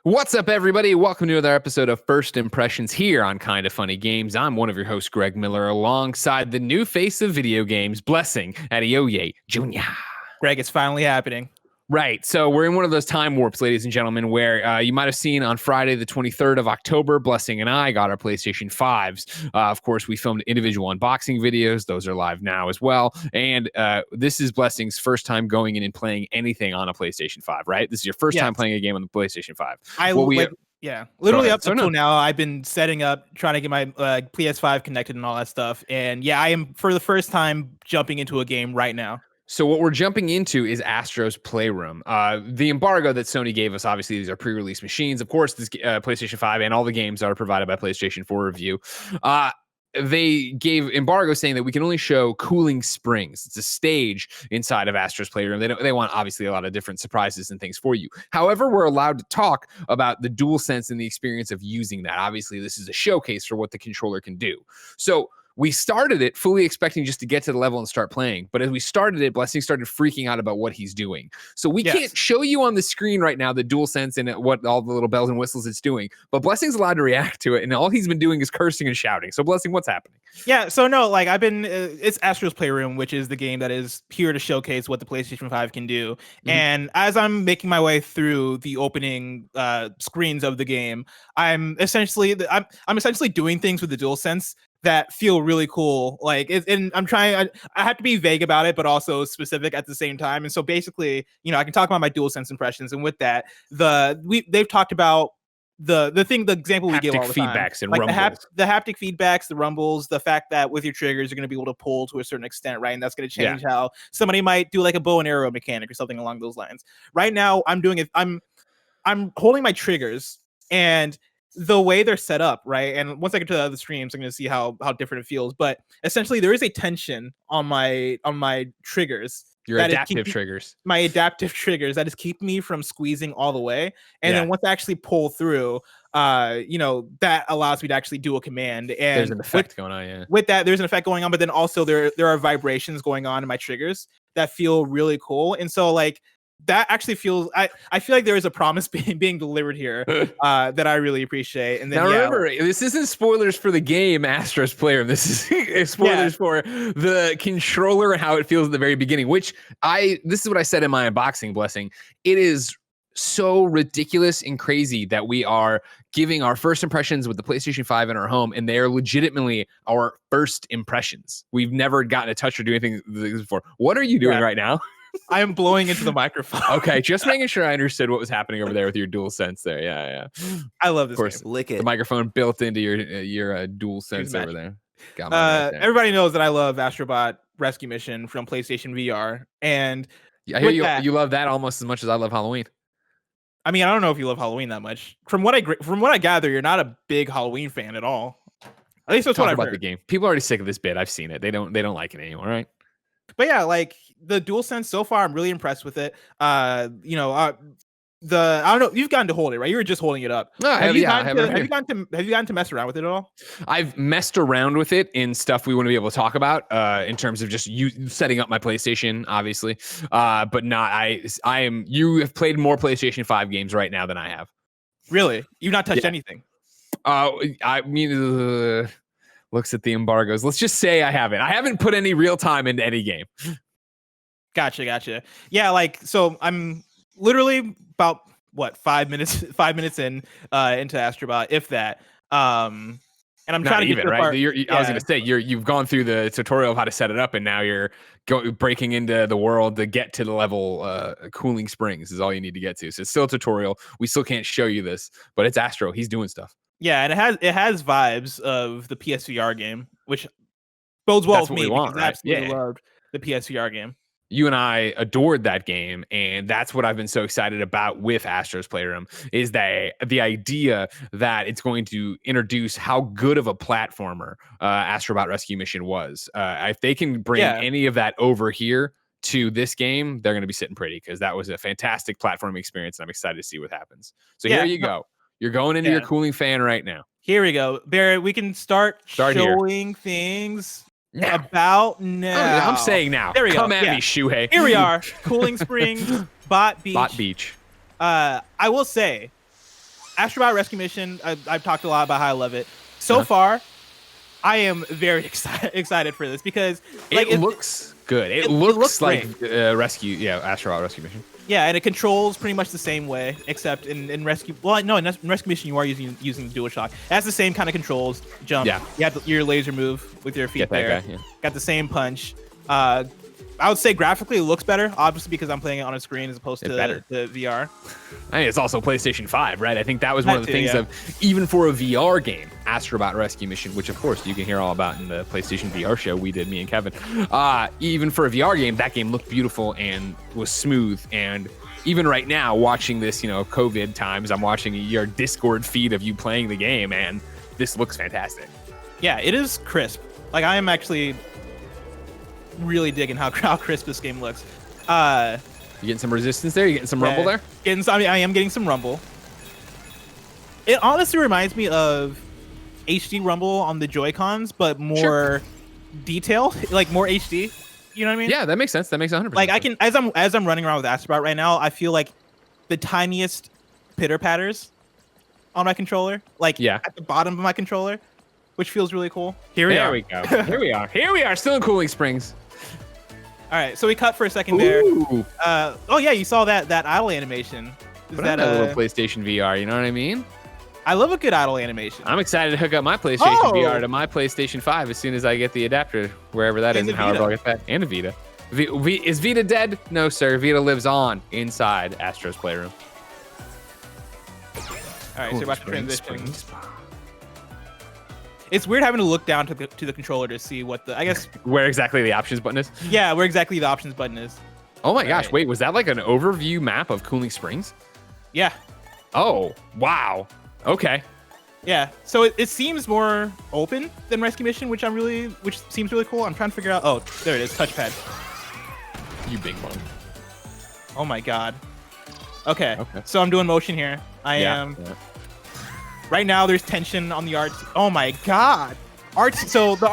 What's up, everybody? Welcome to another episode of First Impressions here on Kinda Funny Games. I'm one of your hosts, Greg Miller, alongside the new face of video games, Blessing Adeoye Jr. Greg, it's finally happening. Right. So we're in one of those time warps, ladies and gentlemen, where you might have seen on Friday, the 23rd of October, Blessing and I got our PlayStation 5s. Of course, we filmed individual unboxing videos. Those are live now as well. And this is Blessing's first time going in and playing anything on a PlayStation 5, right? This is your first time playing a game on the PlayStation 5. Literally up until now, I've been setting up, trying to get my PS5 connected and all that stuff. And yeah, I am for the first time jumping into a game right now. So what we're jumping into is Astro's Playroom. The embargo that Sony gave us, obviously, these are pre-release machines. Of course, this PlayStation 5 and all the games are provided by PlayStation 4 Review. They gave embargo saying that we can only show cooling springs. It's a stage inside of Astro's Playroom. They want, obviously, a lot of different surprises and things for you. However, we're allowed to talk about the DualSense and the experience of using that. Obviously, this is a showcase for what the controller can do. So we started it fully expecting just to get to the level and start playing. But as we started it, Blessing started freaking out about what he's doing. So we can't show you on the screen right now the DualSense and what all the little bells and whistles it's doing. But Blessing's allowed to react to it. And all he's been doing is cursing and shouting. So Blessing, what's happening? Yeah, so no, like I've been, it's Astro's Playroom, which is the game that is here to showcase what the PlayStation 5 can do. Mm-hmm. And as I'm making my way through the opening screens of the game, I'm essentially doing things with the DualSense that feel really cool. Like, and I'm trying, I have to be vague about it, but also specific at the same time. And so basically, you know, I can talk about my DualSense impressions. And with that, they've talked about the example we give all the time, feedbacks and like rumbles. the haptic feedbacks, the rumbles, the fact that with your triggers, you're going to be able to pull to a certain extent, right? And that's going to change how somebody might do like a bow and arrow mechanic or something along those lines. Right now, I'm doing it. I'm holding my triggers and the way they're set up, right? And once I get to the other streams, I'm going to see how different it feels. But essentially, there is a tension on my triggers. Your adaptive triggers. My adaptive triggers that is keeping me from squeezing all the way. And then once I actually pull through, that allows me to actually do a command. And there's an effect going on, yeah. With that, there's an effect going on, but then also there are vibrations going on in my triggers that feel really cool. And so like that actually feels, I feel like there is a promise being delivered here that I really appreciate. And then now remember, this isn't spoilers for the game Astro's Playroom. This is spoilers for the controller and how it feels at the very beginning, which this is what I said in my unboxing, Blessing. It is so ridiculous and crazy that we are giving our first impressions with the PlayStation 5 in our home, and they are legitimately our first impressions. We've never gotten to touch or do anything before. What are you doing right now? I am blowing into the microphone. Okay, just making sure I understood what was happening over there with your DualSense there. Yeah. I love this. Of course, game. Lick it. The microphone built into your DualSense over there. Got there. Everybody knows that I love Astrobot Rescue Mission from PlayStation VR, and I hear you love that almost as much as I love Halloween. I mean, I don't know if you love Halloween that much. From what I gather, you're not a big Halloween fan at all. At least that's what I've heard. The game. People are already sick of this bit. I've seen it. They don't like it anymore, right? But yeah, like the DualSense so far, I'm really impressed with it. I don't know, you've gotten to hold it, right? You were just holding it up. No, have you gotten to mess around with it at all? I've messed around with it in stuff we want to be able to talk about, in terms of just you setting up my PlayStation, obviously. But not you have played more PlayStation 5 games right now than I have. Really? You've not touched anything? I mean, looks at the embargoes. Let's just say I haven't put any real time into any game. Gotcha. Yeah, like, so I'm literally about 5 minutes in into Astrobot, if that. And I'm not trying to even get right. I was gonna say you've gone through the tutorial of how to set it up, and now you're breaking into the world to get to the level. Cooling springs is all you need to get to. So it's still a tutorial. We still can't show you this, but it's Astro. He's doing stuff. Yeah, and it has vibes of the PSVR game, which bodes well with me because I absolutely loved the PSVR game. You and I adored that game, and that's what I've been so excited about with Astro's Playroom, is that the idea that it's going to introduce how good of a platformer Astrobot Rescue Mission was. If they can bring any of that over here to this game, they're going to be sitting pretty, because that was a fantastic platforming experience, and I'm excited to see what happens. So here you go. You're going into your cooling fan right now. Here we go. Barrett, we can start showing things about now. I'm saying now. There we go. Come at me, Shuhei. Here we are. Cooling Springs, Bot Beach. Bot Beach. I will say, Astrobot Rescue Mission. I've talked a lot about how I love it. So far, I am very excited for this because like, it looks good. It looks like Astrobot Rescue Mission. Yeah, and it controls pretty much the same way, except in Rescue. Well, no, in Rescue Mission you are using DualShock. It has the same kind of controls. Jump. Yeah. You have your laser move with your feet there. Guy, got the same punch. I would say graphically it looks better, obviously because I'm playing it on a screen as opposed to the VR. I mean, it's also PlayStation 5, right? I think that was one of the things of, even for a VR game, Astrobot Rescue Mission, which of course you can hear all about in the PlayStation VR show we did, me and Kevin. Even for a VR game, that game looked beautiful and was smooth. And even right now, watching this, COVID times, I'm watching your Discord feed of you playing the game, and this looks fantastic. Yeah, it is crisp. Like, I am actually really digging how crisp this game looks. You getting some resistance there? You getting some rumble there? I am getting some rumble. It honestly reminds me of HD rumble on the Joy-Cons, but more detailed, like more HD. You know what I mean? Yeah, that makes sense. That makes 100%. Like I can, as I'm running around with Astrobot right now, I feel like the tiniest pitter patters on my controller, like at the bottom of my controller, which feels really cool. Here we go. Here we are. Still in Cooling Springs. All right, so we cut for a second there. Oh yeah, you saw that idle animation. Is that a little PlayStation VR? You know what I mean? I love a good idle animation. I'm excited to hook up my PlayStation VR to my PlayStation 5 as soon as I get the adapter, wherever that is, and however I'll get that. And a Vita. Is Vita dead? No, sir. Vita lives on inside Astro's Playroom. All right, so we're about to transition. It's weird having to look down to the controller to see what where exactly the options button is. Yeah, where exactly the options button is. Oh my gosh! Wait, was that like an overview map of Cooling Springs? Yeah. Oh wow. Okay. Yeah. So it seems more open than Rescue Mission, which seems really cool. I'm trying to figure out. Oh, there it is. Touchpad. You big one. Oh my god. Okay. So I'm doing motion here. I am. Yeah. Right now, there's tension on the art. Oh my god, art. So the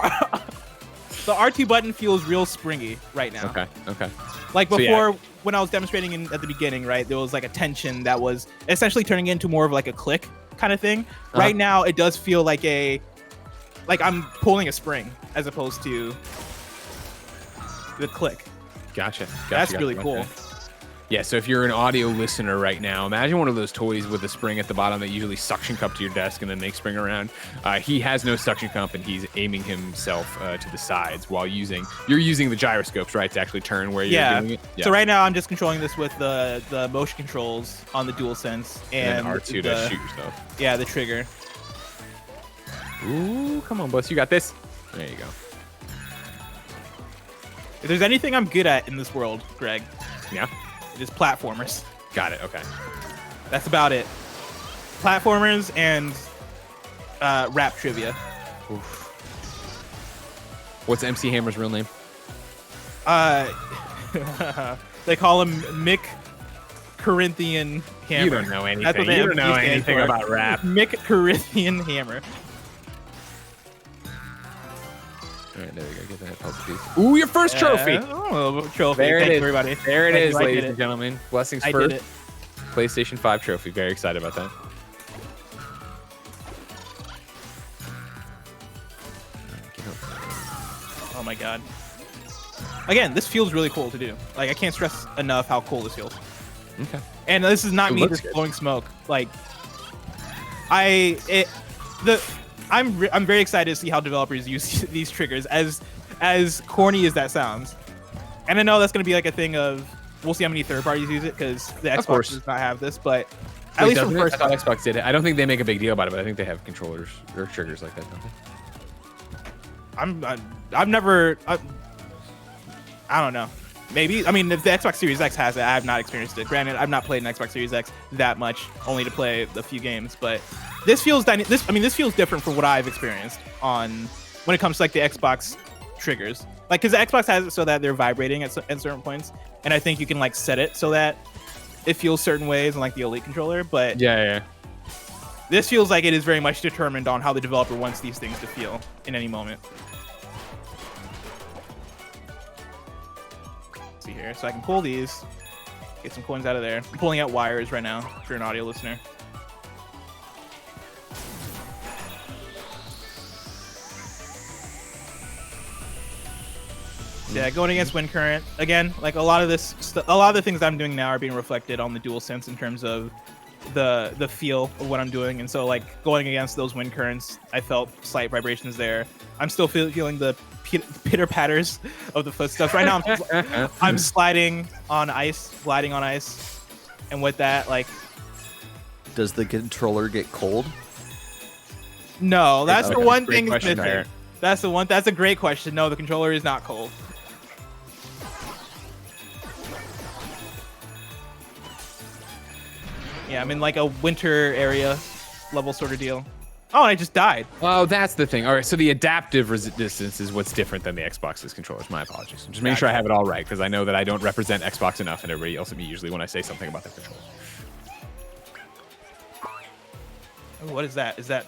R2 button feels real springy right now. Okay. Like before, when I was demonstrating at the beginning, right, there was like a tension that was essentially turning into more of like a click kind of thing. Right now, it does feel like I'm pulling a spring as opposed to the click. Gotcha. That's really cool. Yeah, so if you're an audio listener right now, imagine one of those toys with a spring at the bottom that usually suction cup to your desk and then make spring around. He has no suction cup, and he's aiming himself to the sides while you're using the gyroscopes, right, to actually turn where you're doing it? Yeah. So right now I'm just controlling this with the motion controls on the DualSense and R2 to shoot yourself. Yeah, the trigger. Ooh, come on, boss, you got this. There you go. If there's anything I'm good at in this world, Greg. Yeah. It is platformers. Got it. Okay. That's about it. Platformers and rap trivia. Oof. What's MC Hammer's real name? They call him Mick Corinthian Hammer. You don't know anything. You don't know anything about rap. Mick Corinthian Hammer. All right, there we go. Get that puzzle piece. Ooh, your first trophy. Trophy. There Thanks, it is, everybody. There it is, ladies and gentlemen. Blessings I first. did it. PlayStation 5 trophy. Very excited about that. Oh my god. Again, this feels really cool to do. Like, I can't stress enough how cool this feels. Okay. And this is not me just blowing smoke. Like, I'm very excited to see how developers use these triggers, as corny as that sounds. And I know that's going to be like a thing of, we'll see how many third parties use it, because the Xbox does not have this, but at least for the first time. I thought Xbox did it. I don't think they make a big deal about it, but I think they have controllers or triggers like that, don't they? I don't know. Maybe. I mean, if the Xbox Series X has it, I have not experienced it. Granted, I've not played an Xbox Series X that much, only to play a few games, but this feels different from what I've experienced when it comes to like the Xbox triggers. Like, because the Xbox has it so that they're vibrating at certain points, and I think you can like set it so that it feels certain ways in like the Elite controller. But yeah. This feels like it is very much determined on how the developer wants these things to feel in any moment. Let's see here, so I can pull these, get some coins out of there. I'm pulling out wires right now if you're an audio listener. Yeah, going against wind current again. Like a lot of the things I'm doing now are being reflected on the DualSense in terms of the feel of what I'm doing, and so like going against those wind currents, I felt slight vibrations there. I'm still feeling the pitter patters of the footsteps right now. I'm sliding on ice, gliding on ice, and with that, like, does the controller get cold? No, that's the one thing that's missing. That's the one. That's a great question. No, the controller is not cold. Yeah, I'm in like a winter area level sort of deal. Oh, I just died. Oh, that's the thing. All right, so the adaptive resistance is what's different than the Xbox's controllers. My apologies. I'm just making sure I have it all right, because I know that I don't represent Xbox enough, and everybody else at me usually when I say something about the controller. Oh, what is that? Is that...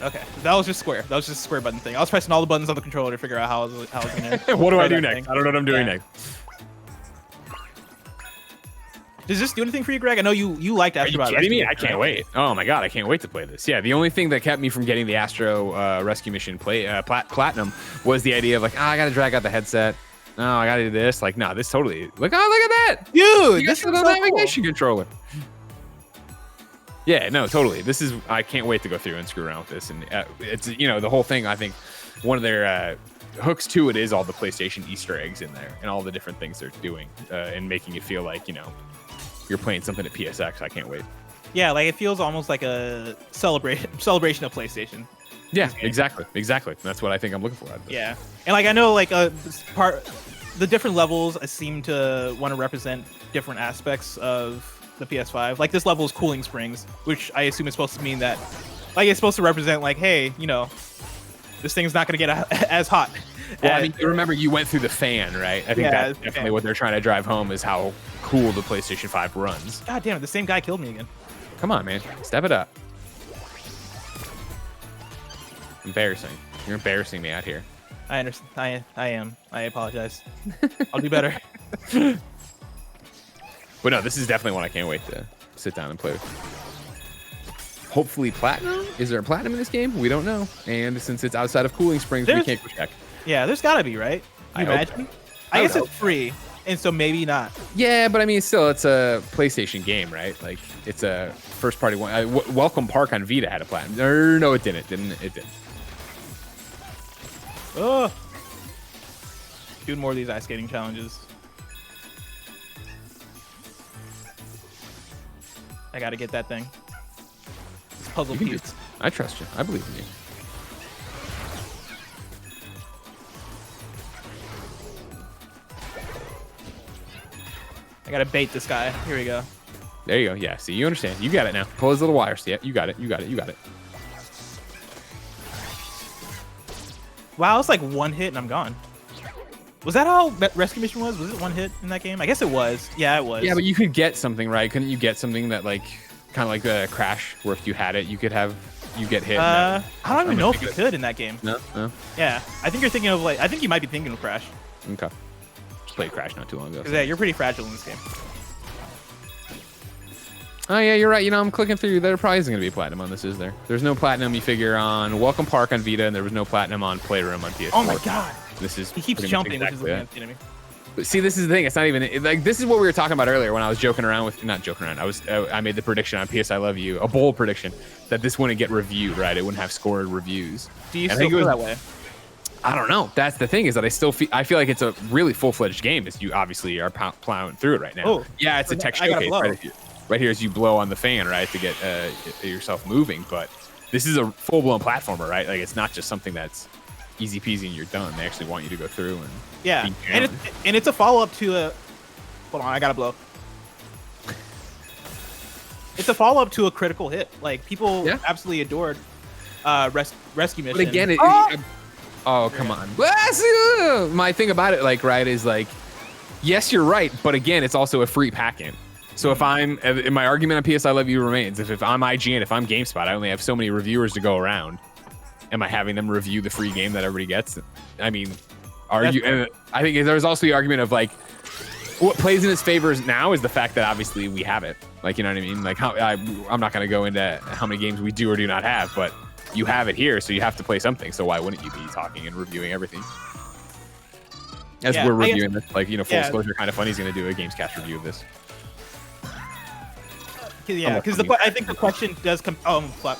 Okay, that was just square. That was just a square button thing. I was pressing all the buttons on the controller to figure out how I was gonna... What do I do next? I don't know what I'm doing next. Does this do anything for you, Greg? I know you liked Astro. Are you kidding me? I can't wait. Oh my god, I can't wait to play this. Yeah, the only thing that kept me from getting the Astro Rescue Mission Platinum was the idea of like, I gotta drag out the headset. No, I gotta do this. Like, no, this totally. Look at that, dude. This is the navigation controller. Yeah, no, totally. This is. I can't wait to go through and screw around with this. And it's the whole thing. I think one of their hooks to it is all the PlayStation Easter eggs in there and all the different things they're doing and making it feel like you're playing something at PSX. I can't wait. Yeah, like it feels almost like a celebration of PlayStation. Yeah, exactly. That's what I think I'm looking for out of this. Yeah, and like I know like the different levels seem to want to represent different aspects of the PS5. Like this level is Cooling Springs, which I assume is supposed to mean that, like it's supposed to represent like, hey, this thing's not gonna get as hot. Well, I mean, remember you went through the fan, right? I think that's definitely what they're trying to drive home is how cool the PlayStation 5 runs. God damn it, the same guy killed me again. Come on, man. Step it up. Embarrassing. You're embarrassing me out here. I understand. I am. I apologize. I'll do better. But no, this is definitely one I can't wait to sit down and play with. Hopefully platinum? Is there a platinum in this game? We don't know. And since it's outside of Cooling Springs, we can't go check. Yeah, there's gotta be, right? Can you imagine? I guess it's free, and so maybe not. Yeah, but I mean, still, it's a PlayStation game, right? Like, it's a first-party one. Welcome Park on Vita had a platinum. No, it didn't. It didn't. Oh, doing more of these ice skating challenges. I gotta get that thing. This puzzle piece. I trust you. I believe in you. I gotta bait this guy. Here we go. There you go. Yeah, see, you understand. You got it now. Pull his little wires. Yeah, you got it. You got it. Wow, it's like one hit and I'm gone. Was that how Rescue Mission was? Was it one hit in that game? I guess it was. Yeah, it was. Yeah, but you could get something, right? Couldn't you get something that like kind of like a Crash, where if you had it, you get hit? I don't even know if you could in that game. No. Yeah, I think you're thinking of I think you might be thinking of Crash. Okay. Just played Crash not too long ago. Yeah, you're pretty fragile in this game. Oh yeah, you're right. I'm clicking through. There probably isn't gonna be a platinum on this, is there? There's no platinum. You figure on Welcome Park on Vita, and there was no platinum on Playroom on PS4. Oh my god! He keeps jumping, which is the enemy. But see, this is the thing. It's not even like this is what we were talking about earlier when I was joking around with. Not joking around. I made the prediction on PS I Love You, a bold prediction that this wouldn't get reviewed. Right? It wouldn't have scored reviews. Do you still feel that way? I don't know. That's the thing is that I feel like it's a really full-fledged game. As you obviously are plowing through it right now. Oh, yeah, it's a tech showcase right here as you blow on the fan, right, to get yourself moving. But this is a full-blown platformer, right? Like it's not just something that's easy peasy and you're done. They actually want you to go through and and it's a follow-up to a. Hold on, I gotta blow. It's a follow-up to a Critical Hit. Like people absolutely adored Rescue Mission. But again, oh come on. My thing about it, like, right, is like, yes, you're right, but again, it's also a free pack-in. So if in my argument on PS I Love You remains, if I'm IGN, if I'm GameSpot, I only have so many reviewers to go around. Am I having them review the free game that everybody gets? I mean, and I think there's also the argument of like, what plays in its favor now is the fact that obviously we have it. Like, you know what I mean? Like, I'm not going to go into how many games we do or do not have, but you have it here, so you have to play something. So why wouldn't you be talking and reviewing everything? As we're reviewing this, like, you know, full disclosure, Kind of Funny's going to do a Gamescast review of this. Yeah, because I think the question does come. Oh fuck,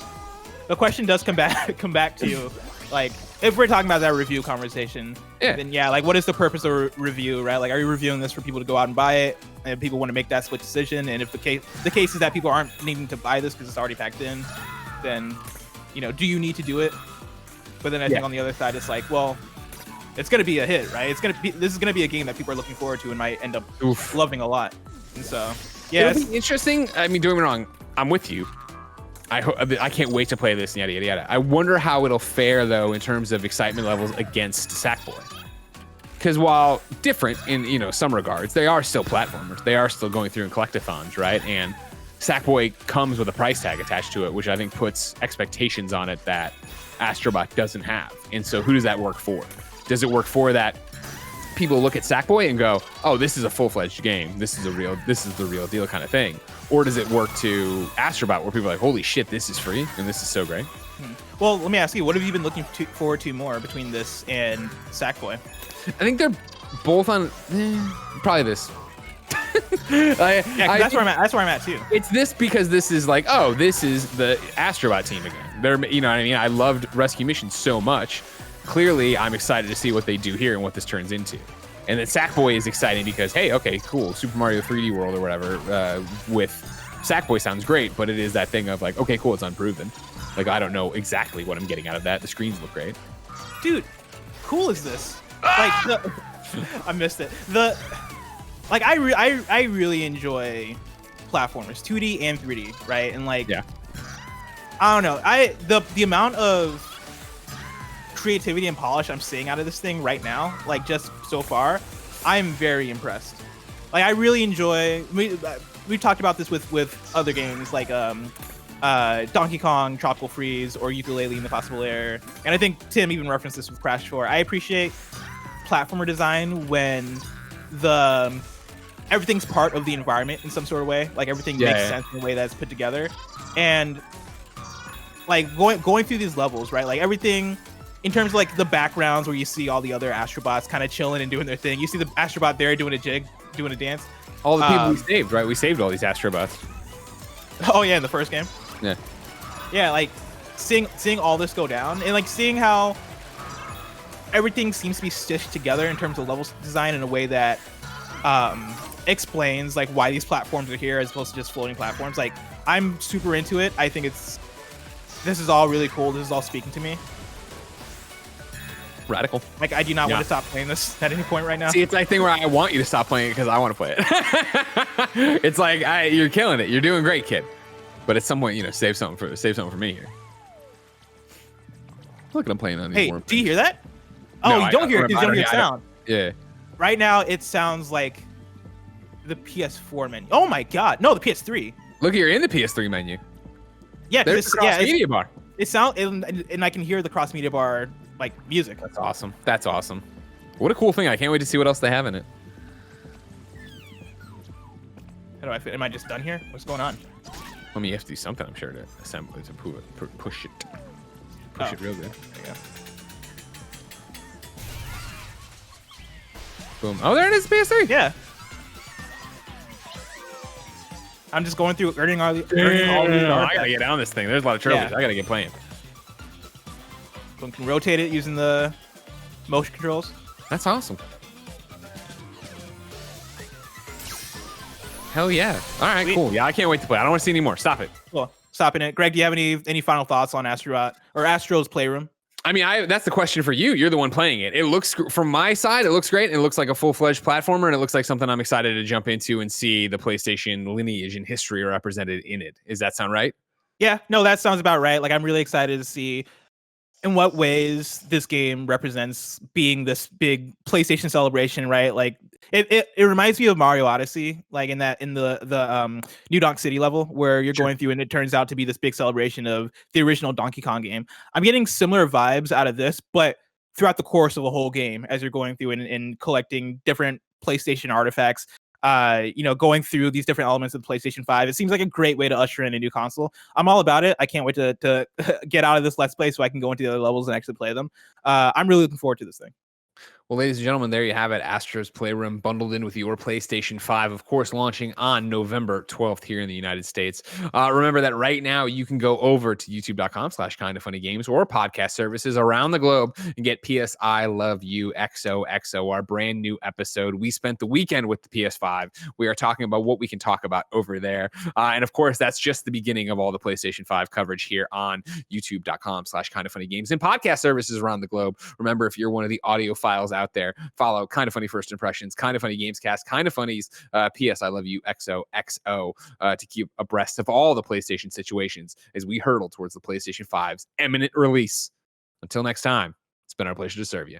the question does come back to like, if we're talking about that review conversation, then like, what is the purpose of a review, right? Like, are you reviewing this for people to go out and buy it, and people want to make that split decision? And if the case is that people aren't needing to buy this because it's already packed in, then, you know, do you need to do it? But then I think on the other side, it's like, well, it's gonna be a hit, right? This is gonna be a game that people are looking forward to and might end up loving a lot. And so, yeah, it'll be interesting. I mean, don't get me wrong, I'm with you. I can't wait to play this, yada yada yada. I wonder how it'll fare though in terms of excitement levels against Sackboy, because while different in, you know, some regards, they are still platformers. They are still going through in collectathons, right? And Sackboy comes with a price tag attached to it, which I think puts expectations on it that Astrobot doesn't have. And so, who does that work for? Does it work for that people look at Sackboy and go, "Oh, this is a full-fledged game. This is the real deal," kind of thing? Or does it work to Astrobot, where people are like, "Holy shit, this is free and this is so great"? Well, let me ask you, what have you been looking forward to more between this and Sackboy? I think they're both on probably this. That's where I'm at. That's where I'm at too. It's this because this is like, oh, this is the Astrobot team again. They're, you know what I mean? I loved Rescue Mission so much. Clearly, I'm excited to see what they do here and what this turns into. And then Sackboy is exciting because, hey, okay, cool, Super Mario 3D World or whatever with Sackboy sounds great, but it is that thing of like, okay, cool, it's unproven. Like, I don't know exactly what I'm getting out of that. The screens look great. Dude, cool is this? Like, I missed it. Like, I really enjoy platformers, 2D and 3D, right? And like, I don't know, the amount of creativity and polish I'm seeing out of this thing right now, like just so far, I'm very impressed. Like, I really enjoy. We talked about this with other games like Donkey Kong, Tropical Freeze, or Yooka-Laylee in the Possible Air, and I think Tim even referenced this with Crash 4. I appreciate platformer design when everything's part of the environment in some sort of way. Like, everything makes sense in a way that's put together, and like going through these levels, right? Like, everything. In terms of like the backgrounds where you see all the other Astrobots kind of chilling and doing their thing. You see the Astrobot there doing a jig, doing a dance. All the people we saved, right? We saved all these Astrobots. Oh yeah, in the first game. Yeah. Yeah, like seeing all this go down and like seeing how everything seems to be stitched together in terms of level design in a way that explains like why these platforms are here as opposed to just floating platforms. Like, I'm super into it. I think this is all really cool. This is all speaking to me. Radical. Like, I do not want to stop playing this at any point right now. See, it's that thing where I want you to stop playing it because I want to play it. It's like, you're killing it. You're doing great, kid. But at some point, you know, save something for me here. Look at him playing on these. Hey, do you hear that? Oh, no, you don't hear it because you don't hear sound. Yeah. Right now, it sounds like the PS4 menu. Oh my god, no, the PS3. Look, you're in the PS3 menu. Yeah, there's the cross media bar. It sound and I can hear the cross media bar. Like, music. That's awesome. That's awesome. What a cool thing. I can't wait to see what else they have in it. How do I fit? Am I just done here? What's going on? I mean, you have to do something, I'm sure, to assemble it, to push it. Push it real good. There you go. Boom. Oh, there it is, PS3. Yeah. I'm just going through earning all these. I gotta get down this thing. There's a lot of trophies. I gotta get playing. So can rotate it using the motion controls. That's awesome. Hell yeah. All right, cool. Yeah, I can't wait to play. I don't want to see any more. Stop it. Cool. Stopping it. Greg, do you have any final thoughts on Astro's Playroom? I mean, that's the question for you. You're the one playing it. It looks, from my side, it looks great. It looks like a full-fledged platformer, and it looks like something I'm excited to jump into and see the PlayStation lineage and history represented in it. Does that sound right? Yeah, no, that sounds about right. Like, I'm really excited to see in what ways this game represents being this big PlayStation celebration, right? Like, it reminds me of Mario Odyssey, like in the New Donk City level where you're going through and it turns out to be this big celebration of the original Donkey Kong game. I'm getting similar vibes out of this, but throughout the course of the whole game as you're going through and collecting different PlayStation artifacts. going through these different elements of the PlayStation 5. It seems like a great way to usher in a new console. I'm all about it. I can't wait to get out of this Let's Play so I can go into the other levels and actually play them. I'm really looking forward to this thing. Well, ladies and gentlemen, there you have it. Astro's Playroom bundled in with your PlayStation 5, of course, launching on November 12th here in the United States. Remember that right now you can go over to youtube.com/kindafunnygames or podcast services around the globe and get PS I Love You XOXO, our brand new episode. We spent the weekend with the PS5. We are talking about what we can talk about over there. And of course, that's just the beginning of all the PlayStation 5 coverage here on youtube.com/kindafunnygames and podcast services around the globe. Remember, if you're one of the audiophiles out there, follow Kinda Funny First Impressions, Kinda Funny Gamescast, Kinda Funny's PS I Love You XOXO to keep abreast of all the PlayStation situations as we hurtle towards the PlayStation 5's imminent release. Until next time, it's been our pleasure to serve you.